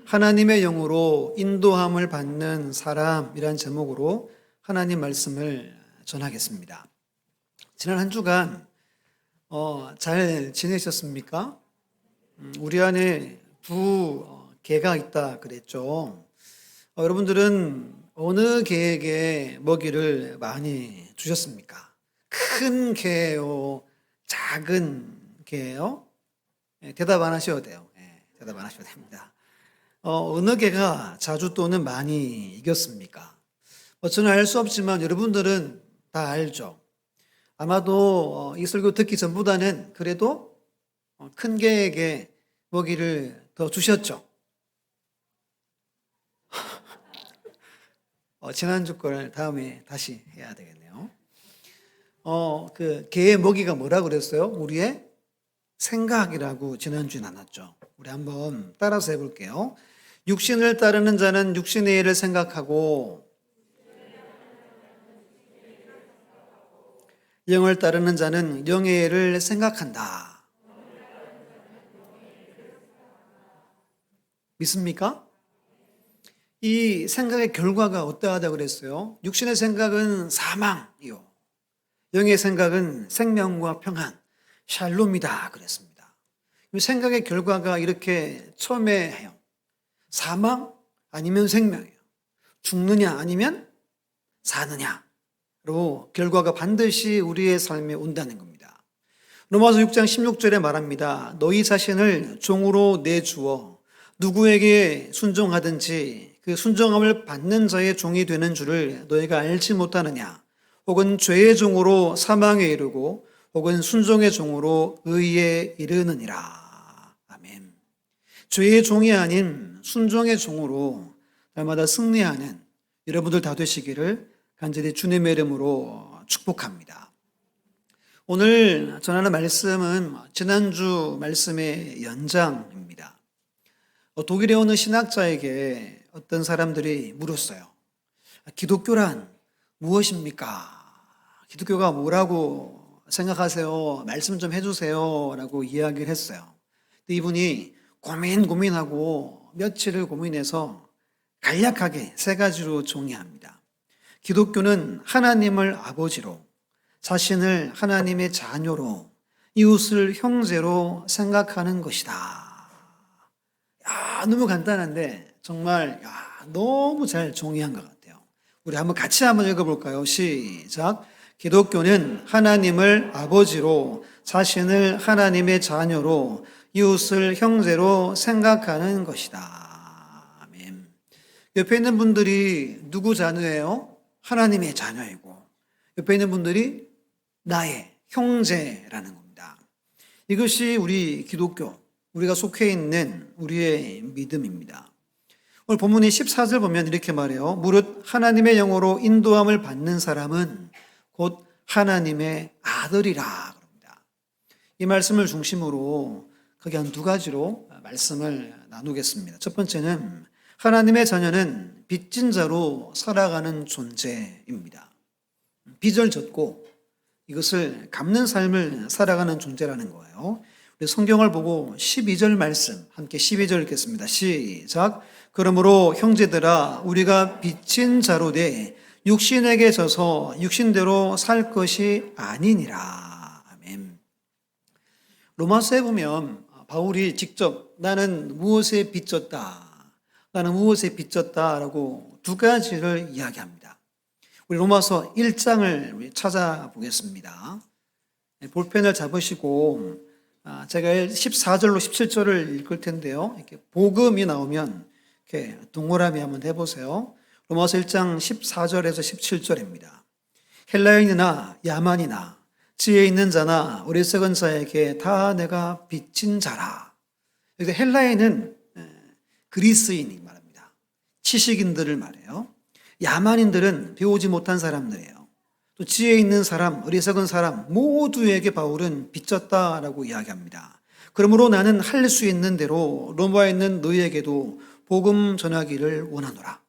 하나님의 영으로 인도함을 받는 사람이란 제목으로 하나님 말씀을 전하겠습니다. 지난 한 주간 잘 지내셨습니까? 우리 안에 두 개가 있다 그랬죠. 여러분들은 어느 개에게 먹이를 많이 주셨습니까? 큰 개예요? 작은 개예요? 대답 안 하셔도 돼요. 대답 안 하셔도 됩니다. 어느 개가 자주 또는 많이 이겼습니까? 저는 알 수 없지만 여러분들은 다 알죠. 아마도 이 설교 듣기 전보다는 그래도 큰 개에게 먹이를 더 주셨죠. 지난주 걸 다음에 다시 해야 되겠네요. 그 개의 먹이가 뭐라 그랬어요? 우리의 생각이라고 지난주에 나눴죠. 우리 한번 따라서 해볼게요. 육신을 따르는 자는 육신의 일을 생각하고 영을 따르는 자는 영의 일을 생각한다. 믿습니까? 이 생각의 결과가 어떠하다고 그랬어요? 육신의 생각은 사망이요. 영의 생각은 생명과 평안, 샬롬이다 그랬습니다. 생각의 결과가 이렇게 첨예해요. 사망 아니면 생명이에요. 죽느냐 아니면 사느냐로 결과가 반드시 우리의 삶에 온다는 겁니다. 로마서 6장 16절에 말합니다. 너희 자신을 종으로 내주어 누구에게 순종하든지 그 순종함을 받는 자의 종이 되는 줄을 너희가 알지 못하느냐? 혹은 죄의 종으로 사망에 이르고 혹은 순종의 종으로 의에 이르느니라. 아멘. 죄의 종이 아닌 순종의 종으로 날마다 승리하는 여러분들 다 되시기를 간절히 주님의 이름으로 축복합니다. 오늘 전하는 말씀은 지난주 말씀의 연장입니다. 독일에 오는 신학자에게 어떤 사람들이 물었어요. 기독교란 무엇입니까? 기독교가 뭐라고 생각하세요? 말씀 좀 해주세요 라고 이야기를 했어요. 근데 이분이 고민하고 며칠을 고민해서 간략하게 세 가지로 정의합니다. 기독교는 하나님을 아버지로, 자신을 하나님의 자녀로, 이웃을 형제로 생각하는 것이다. 너무 간단한데 정말 너무 잘 정의한 것 같아요. 우리 같이 한번 읽어볼까요? 시작. 기독교는 하나님을 아버지로, 자신을 하나님의 자녀로, 이웃을 형제로 생각하는 것이다. 아멘. 옆에 있는 분들이 누구 자녀예요? 하나님의 자녀이고, 옆에 있는 분들이 나의 형제라는 겁니다. 이것이 우리 기독교, 우리가 속해 있는 우리의 믿음입니다. 오늘 본문의 14절 보면 이렇게 말해요. 무릇 하나님의 영으로 인도함을 받는 사람은 곧 하나님의 아들이라 그럽니다. 이 말씀을 중심으로 크게 한 두 가지로 말씀을 나누겠습니다. 첫 번째는 하나님의 자녀는 빚진 자로 살아가는 존재입니다. 빚을 졌고 이것을 갚는 삶을 살아가는 존재라는 거예요. 우리 성경을 보고 12절 말씀 함께 12절 읽겠습니다. 시작. 그러므로 형제들아 우리가 빚진 자로 돼 육신에게 져서 육신대로 살 것이 아니니라. 아멘. 로마서에 보면 바울이 직접 나는 무엇에 빚졌다, 나는 무엇에 빚졌다라고 두 가지를 이야기합니다. 우리 로마서 1장을 찾아보겠습니다. 볼펜을 잡으시고 제가 14절로 17절을 읽을 텐데요. 이렇게 복음이 나오면 이렇게 동그라미 한번 해보세요. 로마서 1장 14절에서 17절입니다. 헬라인이나 야만이나 지혜 있는 자나 어리석은 자에게 다 내가 빚진 자라. 여기서 헬라인은 그리스인이 말합니다. 지식인들을 말해요. 야만인들은 배우지 못한 사람들이에요. 또 지혜 있는 사람, 어리석은 사람 모두에게 바울은 빚졌다라고 이야기합니다. 그러므로 나는 할 수 있는 대로 로마에 있는 너희에게도 복음 전하기를 원하노라.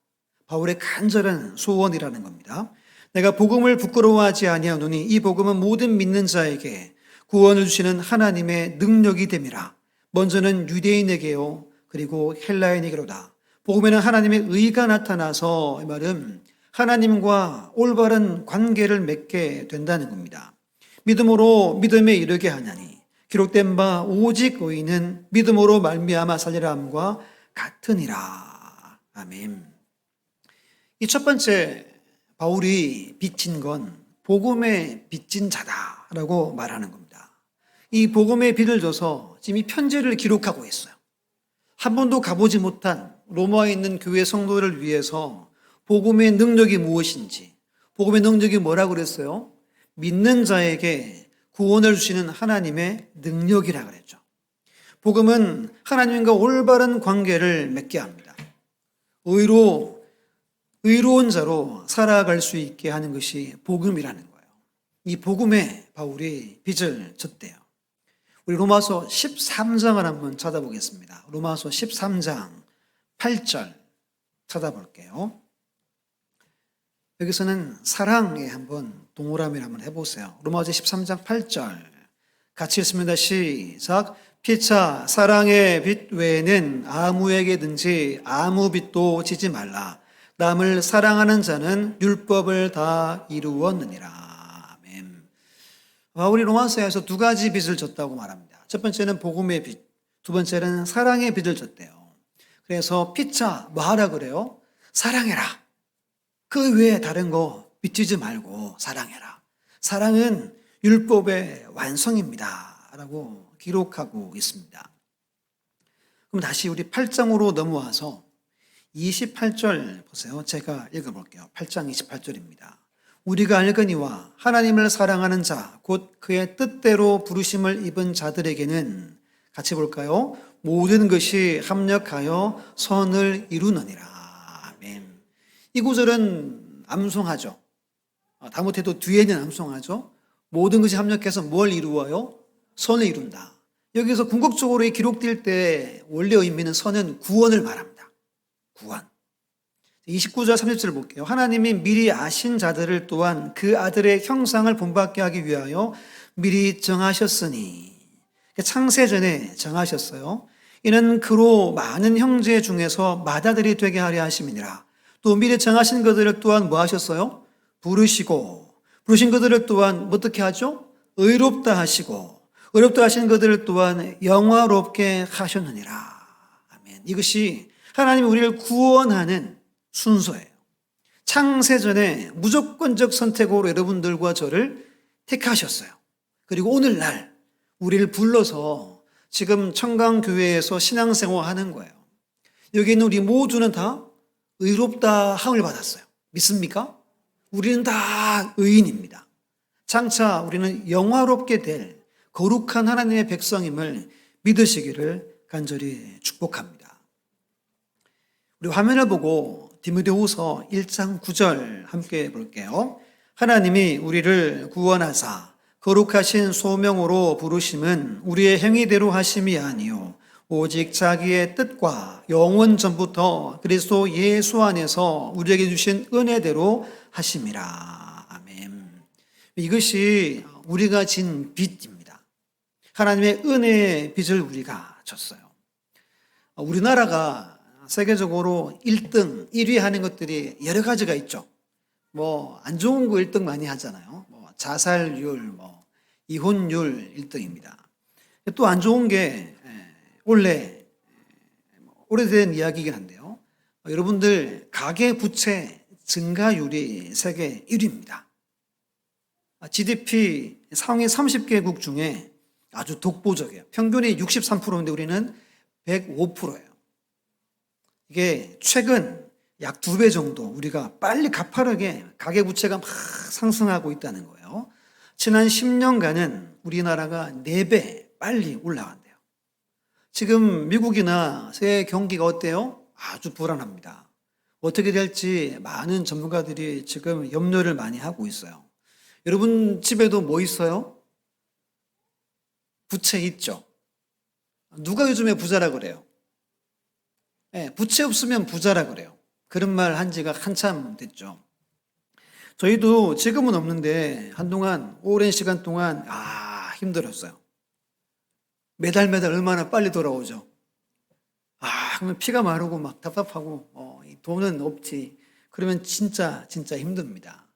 바울의 간절한 소원이라는 겁니다. 내가 복음을 부끄러워하지 아니하노니 이 복음은 모든 믿는 자에게 구원을 주시는 하나님의 능력이 됨이라. 먼저는 유대인에게요 그리고 헬라인이로다. 복음에는 하나님의 의가 나타나서 이 말은 하나님과 올바른 관계를 맺게 된다는 겁니다. 믿음으로 믿음에 이르게 하나니 기록된 바 오직 의인은 믿음으로 말미암아 살리라 함과 같으니라. 아멘. 이 첫 번째 바울이 빚진 건 복음에 빚진 자다라고 말하는 겁니다. 이 복음의 빚을 져서 지금 이 편지를 기록하고 있어요. 한 번도 가보지 못한 로마에 있는 교회 성도를 위해서 복음의 능력이 무엇인지, 복음의 능력이 뭐라고 그랬어요? 믿는 자에게 구원을 주시는 하나님의 능력이라 그랬죠. 복음은 하나님과 올바른 관계를 맺게 합니다. 의로운 자로 살아갈 수 있게 하는 것이 복음이라는 거예요. 이 복음에 바울이 빚을 졌대요. 우리 로마서 13장을 한번 찾아보겠습니다. 로마서 13장 8절 찾아볼게요. 여기서는 사랑에 한번 동그라미를 한번 해보세요. 로마서 13장 8절 같이 읽습니다. 시작. 피차 사랑의 빚 외에는 아무에게든지 아무 빚도 지지 말라. 남을 사랑하는 자는 율법을 다 이루었느니라. 아멘. 바울이 로마서에서 두 가지 빚을 졌다고 말합니다. 첫 번째는 복음의 빚, 두 번째는 사랑의 빚을 졌대요. 그래서 피차 뭐 하라 그래요? 사랑해라. 그 외에 다른 거 빚지지 말고 사랑해라. 사랑은 율법의 완성입니다. 라고 기록하고 있습니다. 그럼 다시 우리 8장으로 넘어와서 28절 보세요. 제가 읽어볼게요. 8장 28절입니다. 우리가 알거니와 하나님을 사랑하는 자, 곧 그의 뜻대로 부르심을 입은 자들에게는 같이 볼까요? 모든 것이 합력하여 선을 이루느니라. 아멘. 이 구절은 암송하죠. 다 못해도 뒤에는 암송하죠. 모든 것이 합력해서 뭘 이루어요? 선을 이룬다. 여기서 궁극적으로 기록될 때 원래 의미는 선은 구원을 말합니다. 구원. 29절 30절 볼게요. 하나님이 미리 아신 자들을 또한 그 아들의 형상을 본받게 하기 위하여 미리 정하셨으니, 창세전에 정하셨어요. 이는 그로 많은 형제 중에서 맏아들이 되게 하려 하심이니라. 또 미리 정하신 것들을 또한 뭐 하셨어요? 부르신 것들을 또한 어떻게 하죠? 의롭다 하시고, 의롭다 하신 것들을 또한 영화롭게 하셨느니라. 아멘. 이것이 하나님이 우리를 구원하는 순서예요. 창세전에 무조건적 선택으로 여러분들과 저를 택하셨어요. 그리고 오늘날 우리를 불러서 지금 청강교회에서 신앙생활 하는 거예요. 여기 있는 우리 모두는 다 의롭다 함을 받았어요. 믿습니까? 우리는 다 의인입니다. 장차 우리는 영화롭게 될 거룩한 하나님의 백성임을 믿으시기를 간절히 축복합니다. 우리 화면을 보고 디모데후서 1장 9절 함께 볼게요. 하나님이 우리를 구원하사 거룩하신 소명으로 부르심은 우리의 행위대로 하심이 아니요 오직 자기의 뜻과 영원 전부터 그리스도 예수 안에서 우리에게 주신 은혜대로 하심이라. 아멘. 이것이 우리가 진 빚입니다. 하나님의 은혜의 빚을 우리가 졌어요. 우리나라가 세계적으로 1등, 1위 하는 것들이 여러 가지가 있죠. 안 좋은 거 1등 많이 하잖아요. 자살률, 이혼율 1등입니다. 또 안 좋은 게 오래된 이야기이긴 한데요. 여러분들 가계 부채 증가율이 세계 1위입니다. GDP 상위 30개국 중에 아주 독보적이에요. 평균이 63%인데 우리는 105%예요. 이게 최근 약 2배 정도 우리가 빨리 가파르게 가계부채가 막 상승하고 있다는 거예요. 지난 10년간은 우리나라가 4배 빨리 올라간대요. 지금 미국이나 세계 경기가 어때요? 아주 불안합니다. 어떻게 될지 많은 전문가들이 지금 염려를 많이 하고 있어요. 여러분 집에도 뭐 있어요? 부채 있죠? 누가 요즘에 부자라 그래요? 부채 없으면 부자라 그래요. 그런 말 한 지가 한참 됐죠. 저희도 지금은 없는데 한동안 오랜 시간 동안 힘들었어요. 매달 얼마나 빨리 돌아오죠. 그러면 피가 마르고 막 답답하고, 이 돈은 없지. 그러면 진짜 힘듭니다.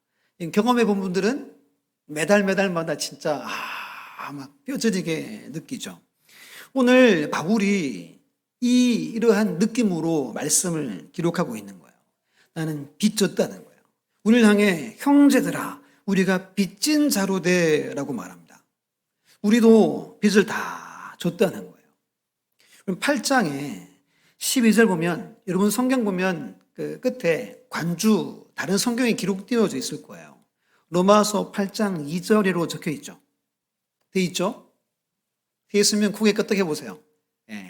경험해 본 분들은 매달마다 진짜, 막 뼈저리게 느끼죠. 오늘 바울이 이러한 느낌으로 말씀을 기록하고 있는 거예요. 나는 빚졌다는 거예요. 우리를 향해 형제들아, 우리가 빚진 자로 되라고 말합니다. 우리도 빚을 다 졌다는 거예요. 그럼 8장에 12절 보면, 여러분 성경 보면 그 끝에 관주, 다른 성경에 기록되어져 있을 거예요. 로마서 8장 2절로 적혀 있죠. 돼 있죠? 돼 있으면 고개 끄덕해 보세요.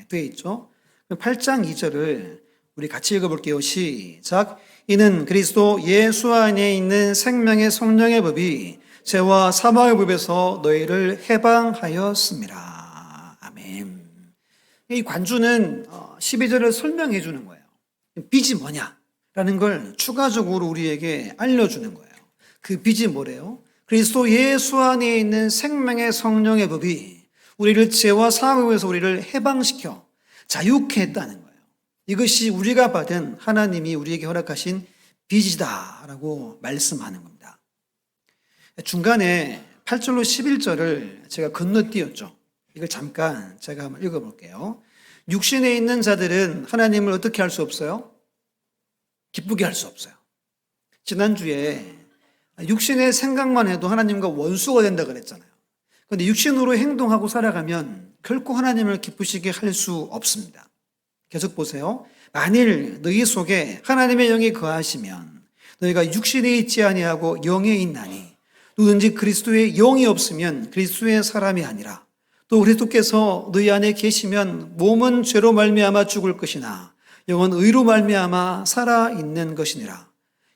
돼 있죠? 8장 2절을 우리 같이 읽어볼게요. 시작. 이는 그리스도 예수 안에 있는 생명의 성령의 법이 죄와 사망의 법에서 너희를 해방하였습니다. 아멘. 이 관주는 12절을 설명해 주는 거예요. 빚이 뭐냐라는 걸 추가적으로 우리에게 알려주는 거예요. 그 빚이 뭐래요? 그리스도 예수 안에 있는 생명의 성령의 법이 우리를 죄와 사망의 법에서 우리를 해방시켜 자유케 했다는 거예요. 이것이 우리가 받은 하나님이 우리에게 허락하신 빚이다라고 말씀하는 겁니다. 중간에 8절로 11절을 제가 건너뛰었죠. 이걸 잠깐 제가 한번 읽어볼게요. 육신에 있는 자들은 하나님을 어떻게 할 수 없어요? 기쁘게 할 수 없어요. 지난주에 육신의 생각만 해도 하나님과 원수가 된다 그랬잖아요. 그런데 육신으로 행동하고 살아가면 결코 하나님을 기쁘시게 할 수 없습니다. 계속 보세요. 만일 너희 속에 하나님의 영이 거하시면 너희가 육신에 있지 아니하고 영에 있나니 누구든지 그리스도의 영이 없으면 그리스도의 사람이 아니라 또 그리스도께서 너희 안에 계시면 몸은 죄로 말미암아 죽을 것이나 영은 의로 말미암아 살아 있는 것이니라.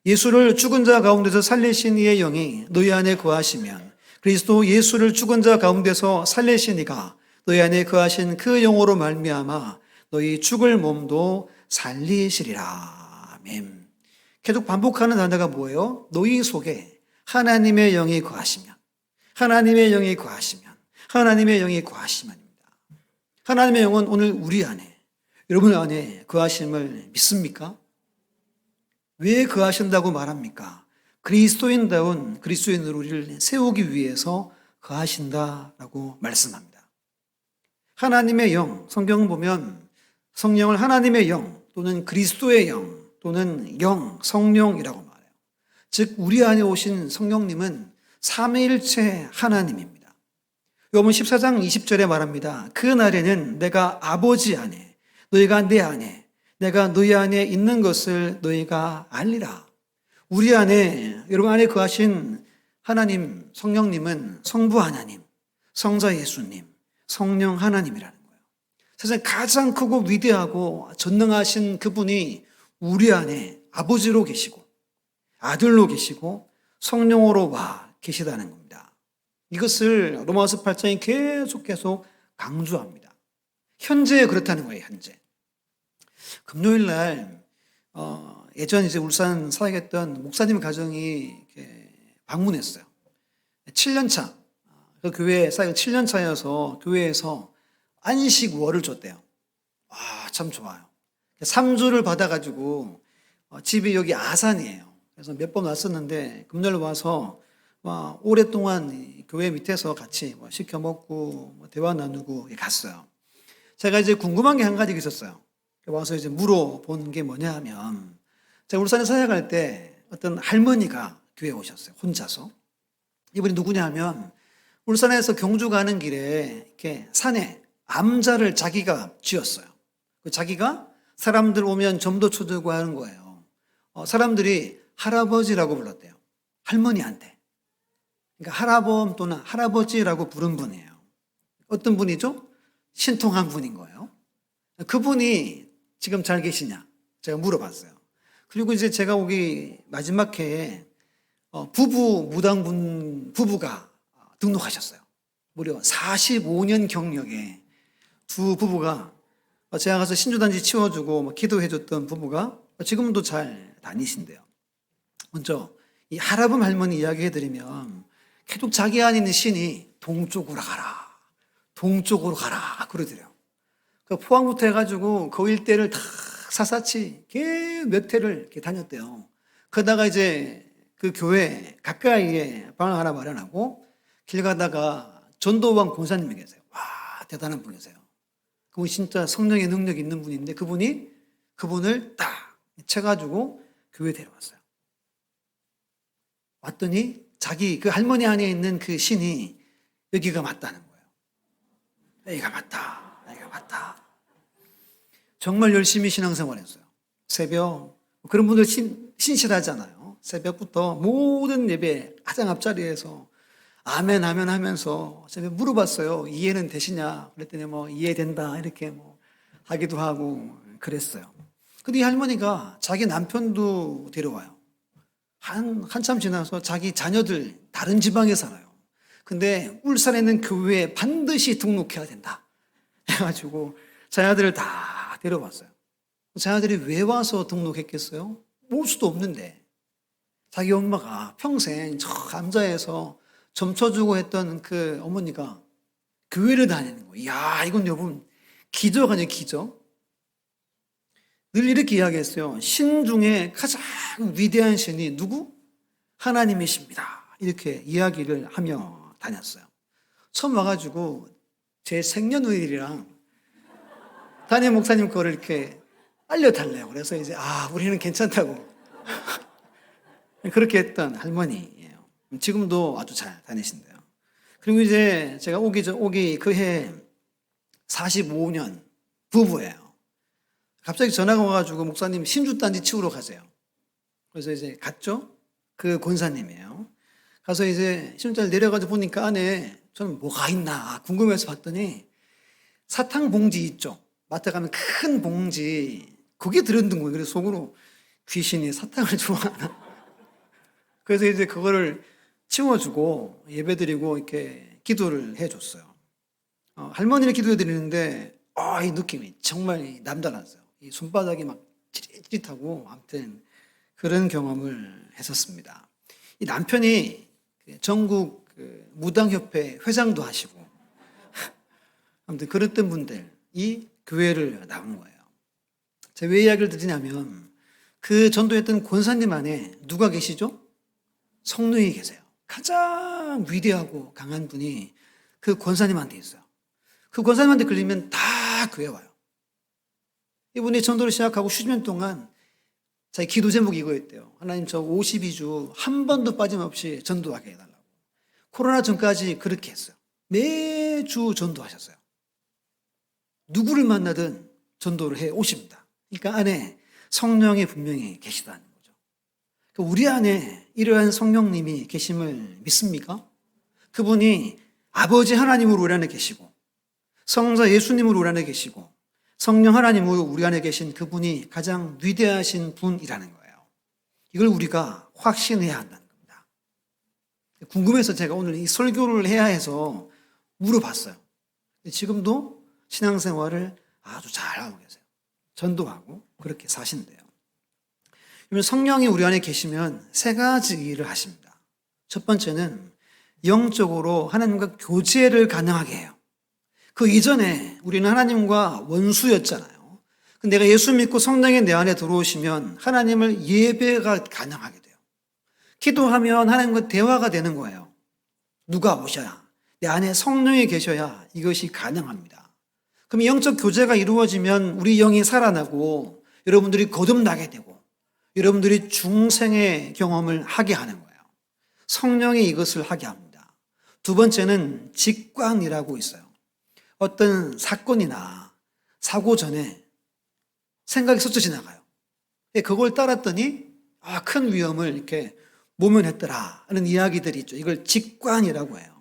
예수를 죽은 자 가운데서 살리신 이의 영이 너희 안에 거하시면 그리스도 예수를 죽은 자 가운데서 살리신 이가 너희 안에 거하신 그 영으로 말미암아 너희 죽을 몸도 살리시리라. 아멘. 계속 반복하는 단어가 뭐예요? 너희 속에 하나님의 영이 거하시면, 하나님의 영이 거하시면, 하나님의 영이 거하시면입니다. 하나님의 영은 오늘 우리 안에, 여러분 안에 거하심을 믿습니까? 왜 거하신다고 말합니까? 그리스도인다운 그리스도인으로 우리를 세우기 위해서 거하신다라고 말씀합니다. 하나님의 영, 성경을 보면 성령을 하나님의 영 또는 그리스도의 영 또는 영, 성령이라고 말해요. 즉 우리 안에 오신 성령님은 삼위일체 하나님입니다. 요한복음 14장 20절에 말합니다. 그 날에는 내가 아버지 안에, 너희가 내 안에, 내가 너희 안에 있는 것을 너희가 알리라. 우리 안에, 여러분 안에 거하신 하나님, 성령님은 성부 하나님, 성자 예수님, 성령 하나님이라는 거예요. 세상 가장 크고 위대하고 전능하신 그분이 우리 안에 아버지로 계시고 아들로 계시고 성령으로 와 계시다는 겁니다. 이것을 로마서 8장이 계속 강조합니다. 현재 그렇다는 거예요, 현재. 금요일 날, 예전 이제 울산 사역했던 목사님 가정이 방문했어요. 7년차. 그 교회 사역 7년차여서 교회에서 안식월을 줬대요. 참 좋아요. 3주를 받아가지고 집이 여기 아산이에요. 그래서 몇 번 왔었는데 금요일 와서 오랫동안 교회 밑에서 같이 시켜 먹고 대화 나누고 갔어요. 제가 이제 궁금한 게 한 가지 있었어요. 와서 이제 물어본 게 뭐냐 하면 제가 울산에 사역할 때 어떤 할머니가 교회에 오셨어요. 혼자서. 이분이 누구냐 하면 울산에서 경주 가는 길에 이렇게 산에 암자를 자기가 지었어요. 자기가 사람들 오면 점도 쳐주고 하는 거예요. 사람들이 할아버지라고 불렀대요. 할머니한테. 그러니까 할아범 또는 할아버지라고 부른 분이에요. 어떤 분이죠? 신통한 분인 거예요. 그분이 지금 잘 계시냐? 제가 물어봤어요. 그리고 이제 제가 오기 마지막 해에 무당분 부부가 등록하셨어요. 무려 45년 경력에 두 부부가 제가 가서 신주단지 치워주고 기도해줬던 부부가 지금도 잘 다니신대요. 먼저 이 할아범 할머니 이야기해드리면 계속 자기 안에 있는 신이 동쪽으로 가라, 동쪽으로 가라 그러더래요. 그 포항부터 해가지고 그 일대를 다 샅샅이 몇 회를 이렇게 다녔대요. 그러다가 이제 그 교회 가까이에 방 하나 마련하고 길 가다가 전도왕 권사님이 계세요. 와, 대단한 분이세요. 그분이 진짜 성령의 능력이 있는 분인데 그분을 딱 쳐가지고 교회에 데려왔어요. 왔더니 자기 그 할머니 안에 있는 그 신이 여기가 맞다는 거예요. 여기가 맞다. 여기가 맞다. 정말 열심히 신앙생활했어요. 새벽, 그런 분들 신실하잖아요. 새벽부터 모든 예배 가장 앞자리에서 아멘, 아멘 하면서 제가 물어봤어요. 이해는 되시냐? 그랬더니 뭐 이해된다. 이렇게 뭐 하기도 하고 그랬어요. 근데 이 할머니가 자기 남편도 데려와요. 한참 지나서 자기 자녀들 다른 지방에 살아요. 근데 울산에 있는 교회에 반드시 등록해야 된다. 해가지고 자녀들을 다 데려왔어요. 자녀들이 왜 와서 등록했겠어요? 올 수도 없는데. 자기 엄마가 평생 저 감자에서 점쳐주고 했던 그 어머니가 교회를 다니는 거예요. 이야, 이건 여러분 기적 아니에요, 기적? 늘 이렇게 이야기했어요. 신 중에 가장 위대한 신이 누구? 하나님이십니다. 이렇게 이야기를 하며 다녔어요. 처음 와가지고 제 생년월일이랑 담임 목사님 거를 이렇게 알려달래요. 그래서 이제 우리는 괜찮다고 그렇게 했던 할머니예요. 지금도 아주 잘 다니신대요. 그리고 이제 제가 오기 그해 45년 부부예요. 갑자기 전화가 와가지고 목사님 신주단지 치우러 가세요. 그래서 이제 갔죠. 그 권사님이에요. 가서 이제 신주단지 내려가서 보니까 안에 저는 뭐가 있나 궁금해서 봤더니 사탕 봉지 있죠. 마트 가면 큰 봉지 그게 들었는 거예요. 그래서 속으로 귀신이 사탕을 좋아하나. 그래서 이제 그거를 치워주고 예배드리고 이렇게 기도를 해줬어요. 할머니를 기도해 드리는데 이 느낌이 정말 남달랐어요. 이 손바닥이 막 찌릿찌릿하고 아무튼 그런 경험을 했었습니다. 이 남편이 전국 무당협회 회장도 하시고 아무튼 그랬던 분들이 교회를 나온 거예요. 제가 왜 이야기를 드리냐면 그 전도했던 권사님 안에 누가 계시죠? 성령이 계세요. 가장 위대하고 강한 분이 그 권사님한테 있어요. 그 권사님한테 걸리면 다 교회 와요. 이분이 전도를 시작하고 10년 동안 자기 기도 제목이 이거였대요. 하나님 저 52주 한 번도 빠짐없이 전도하게 해달라고. 코로나 전까지 그렇게 했어요. 매주 전도하셨어요. 누구를 만나든 전도를 해 오십니다. 그러니까 안에 성령이 분명히 계시다는 거죠. 그러니까 우리 안에 이러한 성령님이 계심을 믿습니까? 그분이 아버지 하나님으로 우리 안에 계시고 성자 예수님으로 우리 안에 계시고 성령 하나님으로 우리 안에 계신 그분이 가장 위대하신 분이라는 거예요. 이걸 우리가 확신해야 한다는 겁니다. 궁금해서 제가 오늘 이 설교를 해야 해서 물어봤어요. 지금도 신앙생활을 아주 잘하고 계세요. 전도하고 그렇게 사신대요. 성령이 우리 안에 계시면 세 가지 일을 하십니다. 첫 번째는 영적으로 하나님과 교제를 가능하게 해요. 그 이전에 우리는 하나님과 원수였잖아요. 내가 예수 믿고 성령이 내 안에 들어오시면 하나님을 예배가 가능하게 돼요. 기도하면 하나님과 대화가 되는 거예요. 누가 오셔야, 내 안에 성령이 계셔야 이것이 가능합니다. 그럼 영적 교제가 이루어지면 우리 영이 살아나고 여러분들이 거듭나게 되고 여러분들이 중생의 경험을 하게 하는 거예요. 성령이 이것을 하게 합니다. 두 번째는 직관이라고 있어요. 어떤 사건이나 사고 전에 생각이 스쳐 지나가요. 그걸 따랐더니 큰 위험을 이렇게 모면했더라 하는 이야기들이 있죠. 이걸 직관이라고 해요.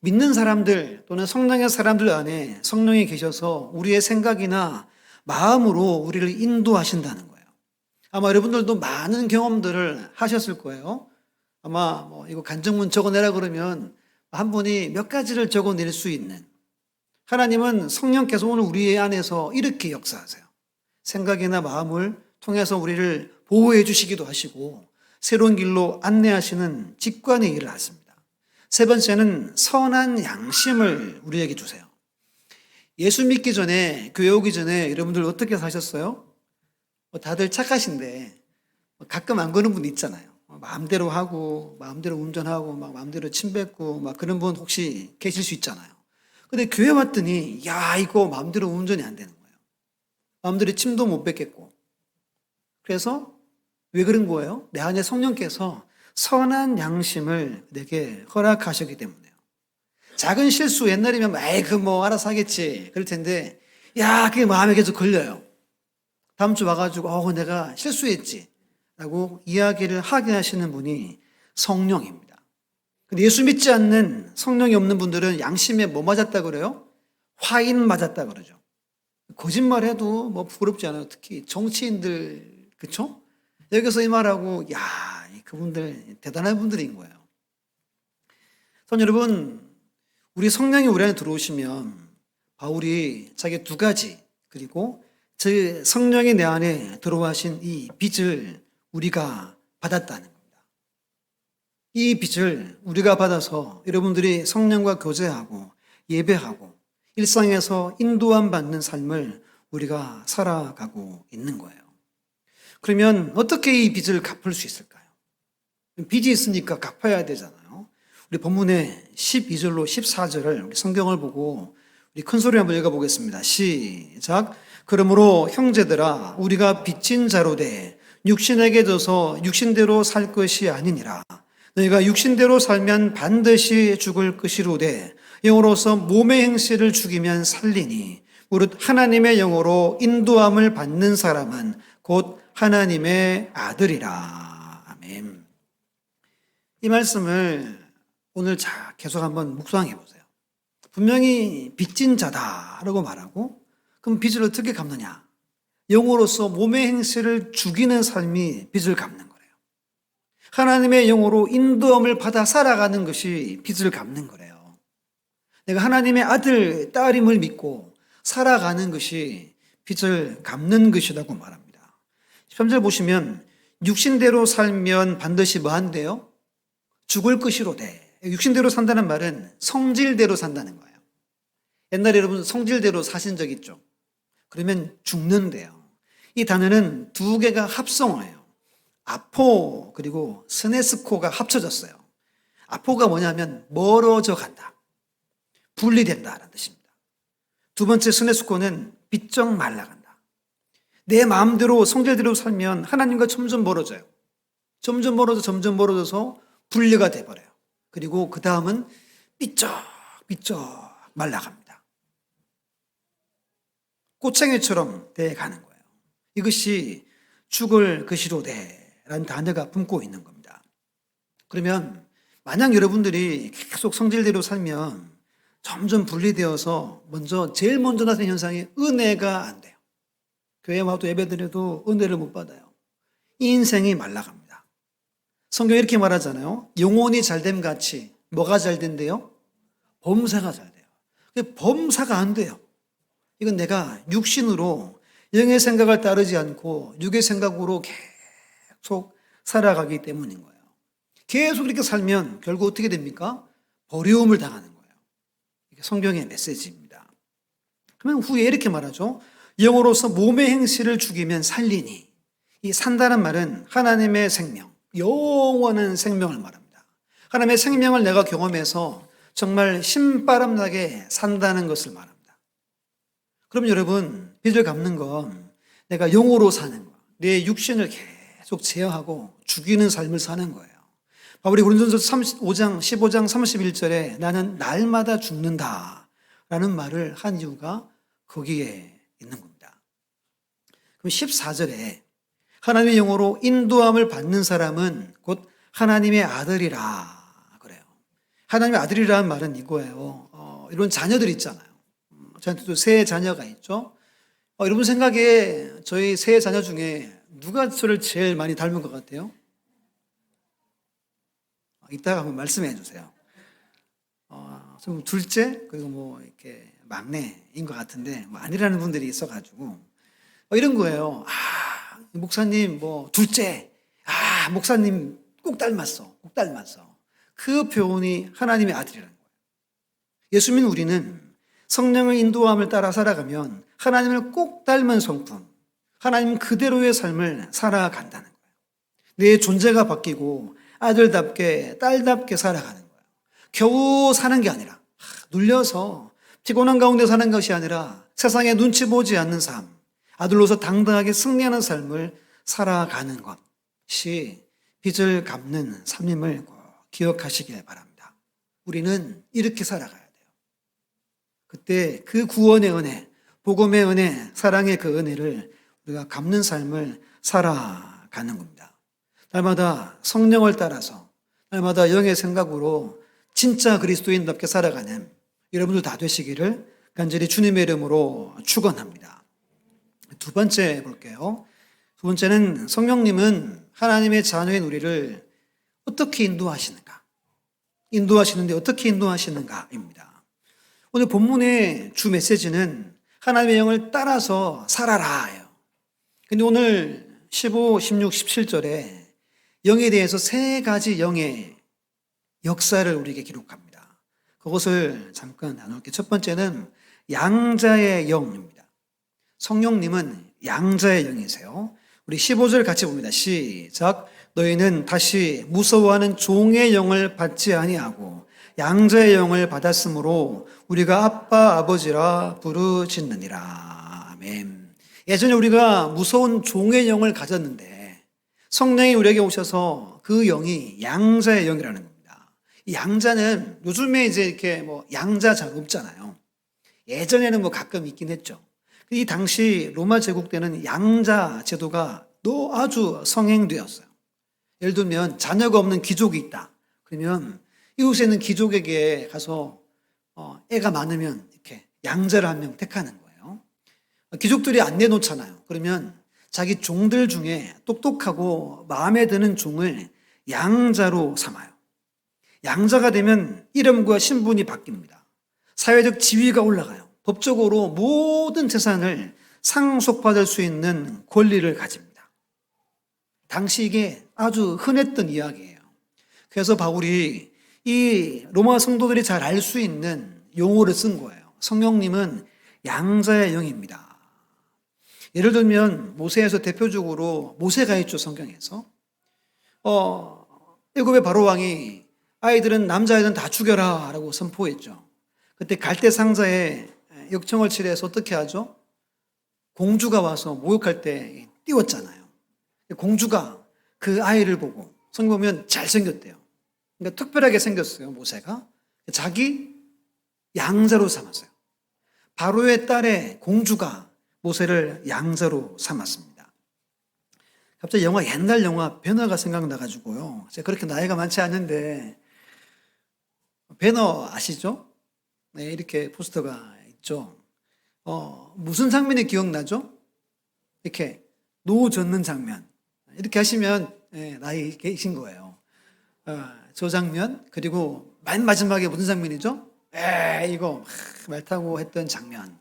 믿는 사람들 또는 성령의 사람들 안에 성령이 계셔서 우리의 생각이나 마음으로 우리를 인도하신다는 거예요. 아마 여러분들도 많은 경험들을 하셨을 거예요. 아마 이거 간증문 적어내라 그러면 한 분이 몇 가지를 적어낼 수 있는, 하나님은 성령께서 오늘 우리 안에서 이렇게 역사하세요. 생각이나 마음을 통해서 우리를 보호해 주시기도 하시고 새로운 길로 안내하시는 직관의 일을 하십니다. 세 번째는 선한 양심을 우리에게 주세요. 예수 믿기 전에, 교회 오기 전에 여러분들 어떻게 사셨어요? 다들 착하신데 가끔 안 그러는 분 있잖아요. 마음대로 하고 마음대로 운전하고 막 마음대로 침 뱉고 막 그런 분 혹시 계실 수 있잖아요. 근데 교회 왔더니 야 이거 마음대로 운전이 안 되는 거예요. 마음대로 침도 못 뱉겠고. 그래서 왜 그런 거예요? 내 안에 성령께서 선한 양심을 내게 허락하셨기 때문에요. 작은 실수 옛날이면 에이 그 뭐 알아서 하겠지 그럴 텐데 야 그게 마음에 계속 걸려요. 다음 주 와가지고 내가 실수했지 라고 이야기를 하게 하시는 분이 성령입니다. 근데 예수 믿지 않는 성령이 없는 분들은 양심에 뭐 맞았다 그래요? 화인 맞았다 그러죠. 거짓말해도 뭐 부끄럽지 않아요. 특히 정치인들 그쵸? 여기서 이 말하고 야 그분들 대단한 분들인 거예요. 선 여러분 우리 성령이 우리 안에 들어오시면 바울이 자기 두 가지 그리고 제 성령이 내 안에 들어와신 이 빚을 우리가 받았다는 겁니다. 이 빚을 우리가 받아서 여러분들이 성령과 교제하고 예배하고 일상에서 인도함 받는 삶을 우리가 살아가고 있는 거예요. 그러면 어떻게 이 빚을 갚을 수 있을까요? 빚이 있으니까 갚아야 되잖아요. 우리 본문의 12절로 14절을 우리 성경을 보고 우리 큰 소리 한번 읽어보겠습니다. 시작. 그러므로 형제들아 우리가 빚진 자로 돼 육신에게 져서 육신대로 살 것이 아니니라. 너희가 육신대로 살면 반드시 죽을 것이로되 영으로서 몸의 행실을 죽이면 살리니 무릇 하나님의 영으로 인도함을 받는 사람은 곧 하나님의 아들이라. 아멘. 이 말씀을 오늘 계속 한번 묵상해 보세요. 분명히 빚진 자다라고 말하고 그럼 빚을 어떻게 갚느냐? 영으로서 몸의 행실을 죽이는 삶이 빚을 갚는 거예요. 하나님의 영으로 인도함을 받아 살아가는 것이 빚을 갚는 거래요. 내가 하나님의 아들, 딸임을 믿고 살아가는 것이 빚을 갚는 것이라고 말합니다. 13절 보시면 육신대로 살면 반드시 뭐 한대요? 죽을 것이로되. 육신대로 산다는 말은 성질대로 산다는 거예요. 옛날에 여러분 성질대로 사신 적 있죠? 그러면 죽는데요. 이 단어는 두 개가 합성어예요. 아포 그리고 스네스코가 합쳐졌어요. 아포가 뭐냐면 멀어져 간다. 분리된다라는 뜻입니다. 두 번째 스네스코는 비쩍 말라간다. 내 마음대로 성질대로 살면 하나님과 점점 멀어져요. 점점 멀어져서 분리가 돼버려요. 그리고 그 다음은 삐쩍 말라갑니다. 꽃쟁이처럼 돼가는 거예요. 이것이 죽을 것이로되라는 단어가 품고 있는 겁니다. 그러면 만약 여러분들이 계속 성질대로 살면 점점 분리되어서 제일 먼저 나타나는 현상이 은혜가 안 돼요. 교회 와도 예배드려도 은혜를 못 받아요. 이 인생이 말라갑니다. 성경이 이렇게 말하잖아요. 영혼이 잘됨 같이 뭐가 잘 된대요? 범사가 잘 돼요. 범사가 안 돼요. 이건 내가 육신으로 영의 생각을 따르지 않고 육의 생각으로 계속 살아가기 때문인 거예요. 계속 이렇게 살면 결국 어떻게 됩니까? 버려움을 당하는 거예요. 이게 성경의 메시지입니다. 그러면 후에 이렇게 말하죠. 영으로서 몸의 행실을 죽이면 살리니. 이 산다는 말은 하나님의 생명, 영원한 생명을 말합니다. 하나님의 생명을 내가 경험해서 정말 신바람나게 산다는 것을 말합니다. 그럼 여러분, 빚을 갚는 건 내가 영으로 사는 거, 내 육신을 계속 제어하고 죽이는 삶을 사는 거예요. 바울이 고린도전서 15장 31절에 나는 날마다 죽는다 라는 말을 한 이유가 거기에 있는 겁니다. 그럼 14절에 하나님의 영으로 인도함을 받는 사람은 곧 하나님의 아들이라 그래요. 하나님의 아들이라는 말은 이거예요. 이런 자녀들 있잖아요. 저한테도 세 자녀가 있죠. 여러분 생각에 저희 세 자녀 중에 누가 저를 제일 많이 닮은 것 같아요? 이따가 한번 말씀해 주세요. 좀 둘째 그리고 이렇게 막내인 것 같은데 아니라는 분들이 있어가지고 이런 거예요. 목사님 둘째, 목사님 꼭 닮았어. 그 표현이 하나님의 아들이라는 거예요. 예수 믿는 우리는 성령의 인도함을 따라 살아가면 하나님을 꼭 닮은 성품, 하나님 그대로의 삶을 살아간다는 거예요. 내 존재가 바뀌고 아들답게 딸답게 살아가는 거예요. 겨우 사는 게 아니라 눌려서 피곤한 가운데 사는 것이 아니라 세상에 눈치 보지 않는 삶, 아들로서 당당하게 승리하는 삶을 살아가는 것이 빚을 갚는 삶임을 꼭 기억하시길 바랍니다. 우리는 이렇게 살아가야 돼요. 그때 그 구원의 은혜, 복음의 은혜, 사랑의 그 은혜를 우리가 갚는 삶을 살아가는 겁니다. 날마다 성령을 따라서 날마다 영의 생각으로 진짜 그리스도인답게 살아가는 여러분들 다 되시기를 간절히 주님의 이름으로 축원합니다. 두 번째 볼게요. 두 번째는 성령님은 하나님의 자녀인 우리를 어떻게 인도하시는가? 인도하시는데 어떻게 인도하시는가입니다. 오늘 본문의 주 메시지는 하나님의 영을 따라서 살아라예요. 근데 오늘 15, 16, 17절에 영에 대해서 세 가지 영의 역사를 우리에게 기록합니다. 그것을 잠깐 나눌게요. 첫 번째는 양자의 영입니다. 성령님은 양자의 영이세요. 우리 15절 같이 봅니다. 시작. 너희는 다시 무서워하는 종의 영을 받지 아니하고 양자의 영을 받았으므로 우리가 아빠 아버지라 부르짖느니라. 아멘. 예전에 우리가 무서운 종의 영을 가졌는데 성령이 우리에게 오셔서 그 영이 양자의 영이라는 겁니다. 이 양자는 요즘에 이제 이렇게 뭐 양자 잘 없잖아요. 예전에는 뭐 가끔 있긴 했죠. 이 당시 로마 제국 때는 양자 제도가 아주 성행되었어요. 예를 들면 자녀가 없는 귀족이 있다. 그러면 이웃에 있는 귀족에게 가서 애가 많으면 이렇게 양자를 한 명 택하는 거예요. 귀족들이 안 내놓잖아요. 그러면 자기 종들 중에 똑똑하고 마음에 드는 종을 양자로 삼아요. 양자가 되면 이름과 신분이 바뀝니다. 사회적 지위가 올라가요. 법적으로 모든 재산을 상속받을 수 있는 권리를 가집니다. 당시 이게 아주 흔했던 이야기예요. 그래서 바울이 이 로마 성도들이 잘 알 수 있는 용어를 쓴 거예요. 성령님은 양자의 영입니다. 예를 들면 모세에서 대표적으로 모세가 있죠, 성경에서. 애굽의 바로 왕이 아이들은 남자아이들은 다 죽여라 라고 선포했죠. 그때 갈대 상자에 역청을 칠해서 어떻게 하죠? 공주가 와서 목욕할 때 띄웠잖아요. 공주가 그 아이를 보고 성경 보면 잘생겼대요. 그러니까 특별하게 생겼어요, 모세가. 자기 양자로 삼았어요. 바로의 딸의 공주가 모세를 양자로 삼았습니다. 갑자기 옛날 영화 배너가 생각나가지고요. 제가 그렇게 나이가 많지 않은데, 배너 아시죠? 네, 이렇게 포스터가 있죠. 무슨 장면이 기억나죠? 이렇게 노 젓는 장면. 이렇게 하시면 나이 계신 거예요. 저 장면, 그리고 맨 마지막에 무슨 장면이죠? 이거 말 타고 했던 장면.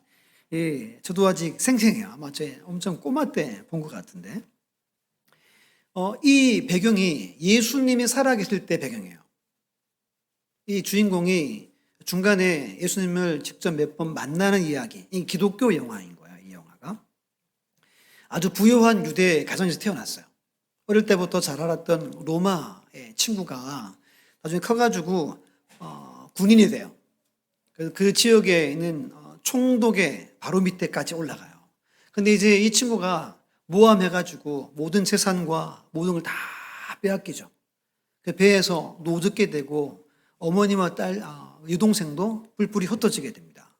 저도 아직 생생해요. 아마 제 엄청 꼬마 때 본 것 같은데. 이 배경이 예수님이 살아계실 때 배경이에요. 이 주인공이 중간에 예수님을 직접 몇 번 만나는 이야기, 이 기독교 영화인 거예요. 이 영화가 아주 부유한 유대 가정에서 태어났어요. 어릴 때부터 잘 알았던 로마의 친구가 나중에 커가지고 군인이 돼요. 그래서 그 지역에 있는 총독의 바로 밑에까지 올라가요. 근데 이제 이 친구가 모함해가지고 모든 재산과 모든 걸 다 빼앗기죠. 그 배에서 노젓게 되고 어머니와 딸, 여동생도 뿔뿔이 흩어지게 됩니다.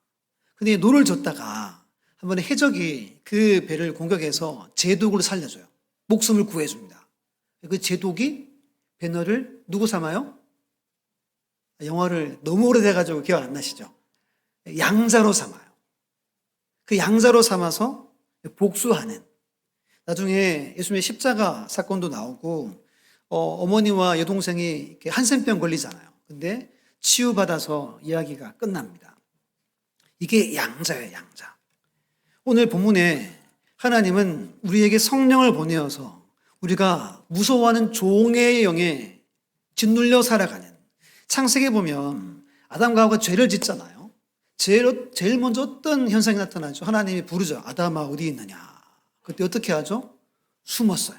근데 노를 젓다가 한 번에 해적이 그 배를 공격해서 제독을 살려줘요. 목숨을 구해줍니다. 그 제독이 배너를 누구 삼아요? 영화를 너무 오래돼가지고 기억 안 나시죠? 양자로 삼아요. 그 양자로 삼아서 복수하는. 나중에 예수님의 십자가 사건도 나오고 어머니와 여동생이 이렇게 한센병 걸리잖아요. 근데 치유받아서 이야기가 끝납니다. 이게 양자예요, 양자. 오늘 본문에 하나님은 우리에게 성령을 보내어서 우리가 무서워하는 종의 영에 짓눌려 살아가는, 창세기에 보면 아담과 하와가 죄를 짓잖아요. 제일 먼저 어떤 현상이 나타나죠? 하나님이 부르죠. 아담아 어디 있느냐. 그때 어떻게 하죠? 숨었어요.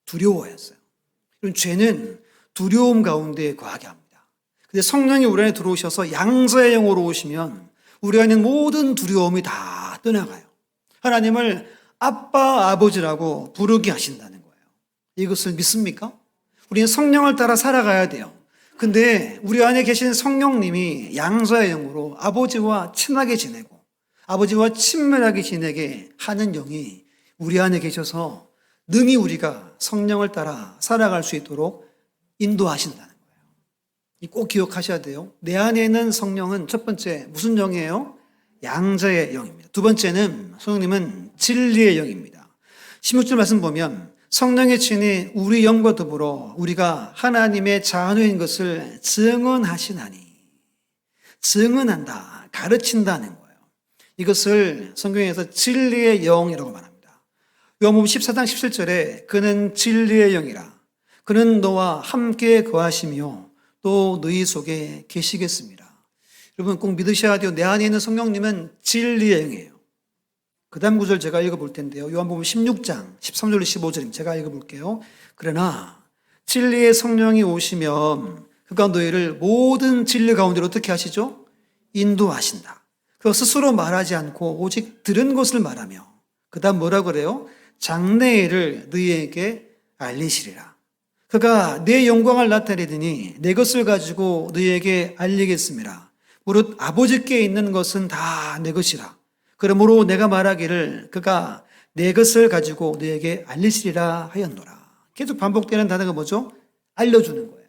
두려워했어요. 그럼 죄는 두려움 가운데 거하게 합니다. 근데 성령이 우리 안에 들어오셔서 양자의 영으로 오시면 우리 안에 모든 두려움이 다 떠나가요. 하나님을 아빠, 아버지라고 부르게 하신다는 거예요. 이것을 믿습니까? 우리는 성령을 따라 살아가야 돼요. 근데 우리 안에 계신 성령님이 양자의 영으로 아버지와 친하게 지내고 아버지와 친밀하게 지내게 하는 영이 우리 안에 계셔서 능히 우리가 성령을 따라 살아갈 수 있도록 인도하신다는 거예요. 꼭 기억하셔야 돼요. 내 안에 있는 성령은 첫 번째 무슨 영이에요? 양자의 영입니다. 두 번째는 성령님은 진리의 영입니다. 16절 말씀 보면 성령의 친히 우리 영과 더불어 우리가 하나님의 자녀인 것을 증언하시나니, 증언한다, 가르친다는 거예요. 이것을 성경에서 진리의 영이라고 말합니다. 요한복음 14장 17절에 그는 진리의 영이라 그는 너와 함께 거하시며 또 너희 속에 계시겠습니다. 여러분 꼭 믿으셔야 돼요. 내 안에 있는 성령님은 진리의 영이에요. 그 다음 구절 제가 읽어볼 텐데요. 요한복음 16장 13절로 15절입니다. 제가 읽어볼게요. 그러나 진리의 성령이 오시면 그가 너희를 모든 진리 가운데로 어떻게 하시죠? 인도하신다. 그 스스로 말하지 않고 오직 들은 것을 말하며 그 다음 뭐라 그래요? 장래일을 너희에게 알리시리라. 그가 내 영광을 나타내더니 내 것을 가지고 너희에게 알리겠습니다. 무릇 아버지께 있는 것은 다 내 것이라. 그러므로 내가 말하기를 그가 내 것을 가지고 너에게 알리시리라 하였노라. 계속 반복되는 단어가 뭐죠? 알려주는 거예요.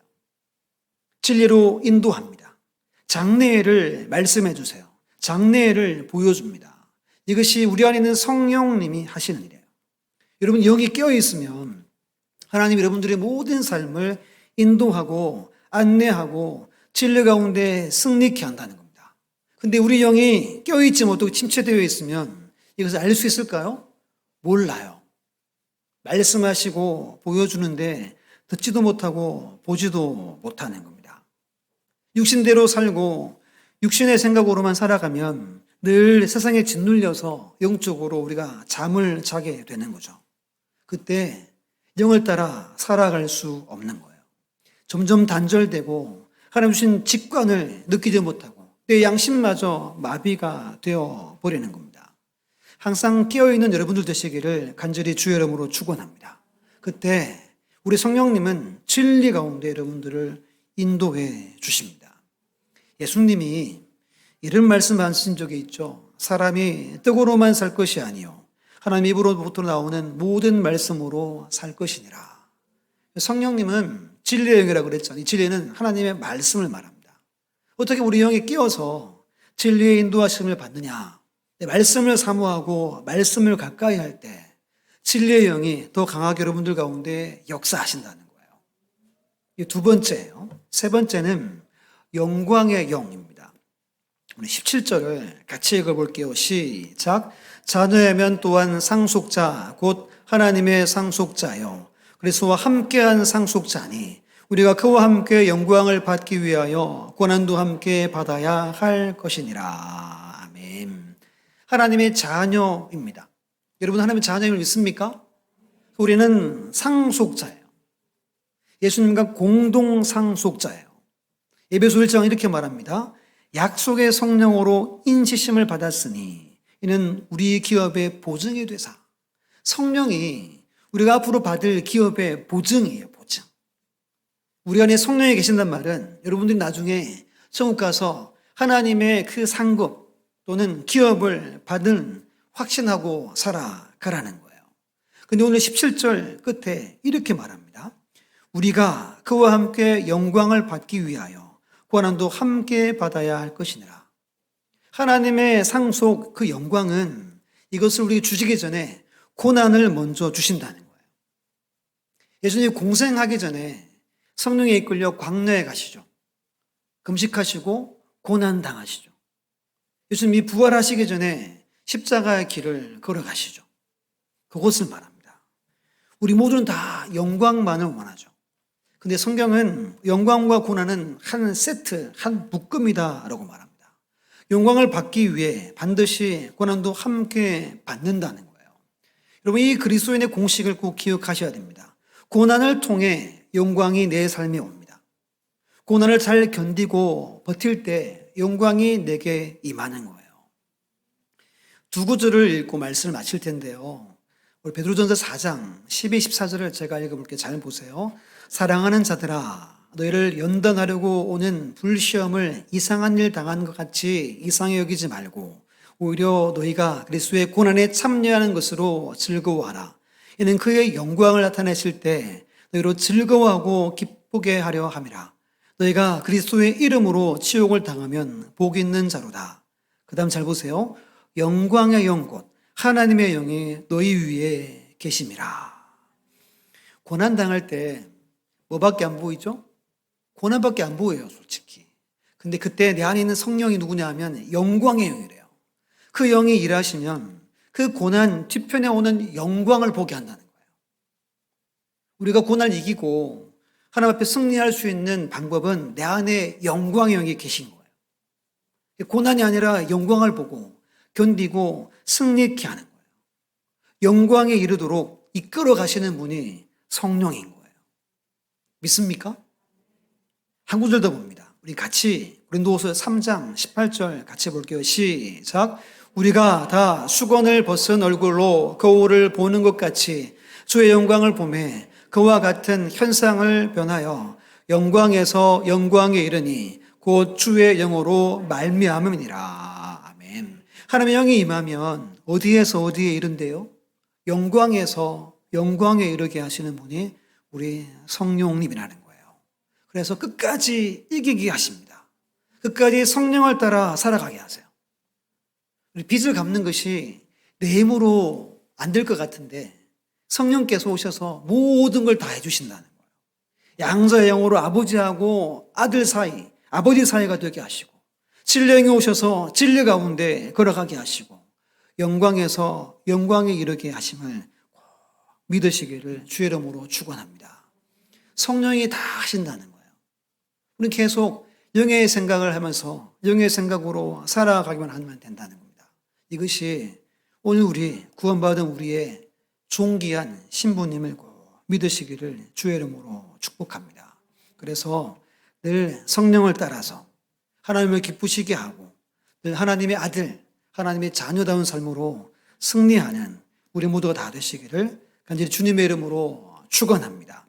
진리로 인도합니다. 장래를 말씀해 주세요. 장래를 보여줍니다. 이것이 우리 안에 있는 성령님이 하시는 일이에요. 여러분 영이 깨어있으면 하나님 여러분들의 모든 삶을 인도하고 안내하고 진리 가운데 승리케 한다는 겁니다. 근데 우리 영이 껴있지 못하고 침체되어 있으면 이것을 알 수 있을까요? 몰라요. 말씀하시고 보여주는데 듣지도 못하고 보지도 못하는 겁니다. 육신대로 살고 육신의 생각으로만 살아가면 늘 세상에 짓눌려서 영적으로 우리가 잠을 자게 되는 거죠. 그때 영을 따라 살아갈 수 없는 거예요. 점점 단절되고 하나님 주신 직관을 느끼지 못하고 내 양심마저 마비가 되어 버리는 겁니다. 항상 깨어있는 여러분들 되시기를 간절히 주의 이름으로 축원합니다. 그때 우리 성령님은 진리 가운데 여러분들을 인도해 주십니다. 예수님이 이런 말씀 하신 적이 있죠. 사람이 떡으로만 살 것이 아니요 하나님 입으로부터 나오는 모든 말씀으로 살 것이니라. 성령님은 진리의 영이라고 그랬잖아요. 이 진리는 하나님의 말씀을 말합니다. 어떻게 우리 영이 끼어서 진리의 인도하심을 받느냐? 말씀을 사모하고 말씀을 가까이 할 때 진리의 영이 더 강하게 여러분들 가운데 역사하신다는 거예요. 이 두 번째예요. 세 번째는 영광의 영입니다. 우리 17절을 같이 읽어볼게요. 시작. 자녀이면 또한 상속자 곧 하나님의 상속자요 그리스도와 함께한 상속자니 우리가 그와 함께 영광을 받기 위하여 고난도 함께 받아야 할 것이니라. 아멘. 하나님의 자녀입니다. 여러분 하나님의 자녀임을 믿습니까? 우리는 상속자예요. 예수님과 공동 상속자예요. 에베소 1장 이렇게 말합니다. 약속의 성령으로 인치심을 받았으니 이는 우리 기업의 보증이 되사. 성령이 우리가 앞으로 받을 기업의 보증이에요. 보증. 우리 안에 성령이 계신단 말은 여러분들이 나중에 천국 가서 하나님의 그 상급 또는 기업을 받은 확신하고 살아가라는 거예요. 근데 오늘 17절 끝에 이렇게 말합니다. 우리가 그와 함께 영광을 받기 위하여 고난도 함께 받아야 할 것이니라. 하나님의 상속 그 영광은 이것을 우리에게 주시기 전에 고난을 먼저 주신다는 거예요. 예수님이 공생하기 전에 성령에 이끌려 광야에 가시죠. 금식하시고 고난당하시죠. 예수님이 부활하시기 전에 십자가의 길을 걸어가시죠. 그것을 말합니다. 우리 모두는 다 영광만을 원하죠. 근데 성경은 영광과 고난은 한 세트, 한 묶음이다라고 말합니다. 영광을 받기 위해 반드시 고난도 함께 받는다는 거예요. 여러분, 이 그리스도인의 공식을 꼭 기억하셔야 됩니다. 고난을 통해 영광이 내 삶에 옵니다. 고난을 잘 견디고 버틸 때 영광이 내게 임하는 거예요. 두 구절을 읽고 말씀을 마칠 텐데요. 우리 베드로전서 4장 12, 14절을 제가 읽어볼게요. 잘 보세요. 사랑하는 자들아, 너희를 연단하려고 오는 불시험을 이상한 일 당한 것 같이 이상히 여기지 말고 오히려 너희가 그리스도의 고난에 참여하는 것으로 즐거워하라. 이는 그의 영광을 나타내실 때 너희로 즐거워하고 기쁘게 하려 함이라. 너희가 그리스도의 이름으로 치욕을 당하면 복 있는 자로다. 그 다음 잘 보세요. 영광의 영 곧 하나님의 영이 너희 위에 계심이라. 고난당할 때 뭐밖에 안 보이죠? 고난밖에 안 보여요, 솔직히. 근데 그때 내 안에 있는 성령이 누구냐 하면 영광의 영이래요. 그 영이 일하시면 그 고난 뒤편에 오는 영광을 보게 한다는 거예요. 우리가 고난을 이기고 하나님 앞에 승리할 수 있는 방법은 내 안에 영광의 영이 계신 거예요. 고난이 아니라 영광을 보고 견디고 승리케 하는 거예요. 영광에 이르도록 이끌어 가시는 분이 성령인 거예요. 믿습니까? 한 구절 더 봅니다. 우리 같이 고린도후서 3장 18절 같이 볼게요. 시작. 우리가 다 수건을 벗은 얼굴로 거울을 보는 것 같이 주의 영광을 보매 그와 같은 현상을 변하여 영광에서 영광에 이르니 곧 주의 영으로 말미암음이니라. 아멘. 하나님의 영이 임하면 어디에서 어디에 이른대요? 영광에서 영광에 이르게 하시는 분이 우리 성령님이라는 거예요. 그래서 끝까지 이기게 하십니다. 끝까지 성령을 따라 살아가게 하세요. 빚을 갚는 것이 내 힘으로 안 될 것 같은데 성령께서 오셔서 모든 걸 다 해주신다는 거예요. 양자의 영으로 아버지하고 아들 사이, 아버지 사이가 되게 하시고 진리의 영이 오셔서 진리 가운데 걸어가게 하시고 영광에서 영광에 이르게 하심을 믿으시기를 주의 이름으로 축원합니다. 성령이 다 하신다는 거예요. 우리는 계속 영의 생각을 하면서 영의 생각으로 살아가기만 하면 된다는 겁니다. 이것이 오늘 우리 구원받은 우리의 존귀한 신부님을 믿으시기를 주의 이름으로 축복합니다. 그래서 늘 성령을 따라서 하나님을 기쁘시게 하고 늘 하나님의 아들, 하나님의 자녀다운 삶으로 승리하는 우리 모두가 다 되시기를 간절히 주님의 이름으로 축원합니다.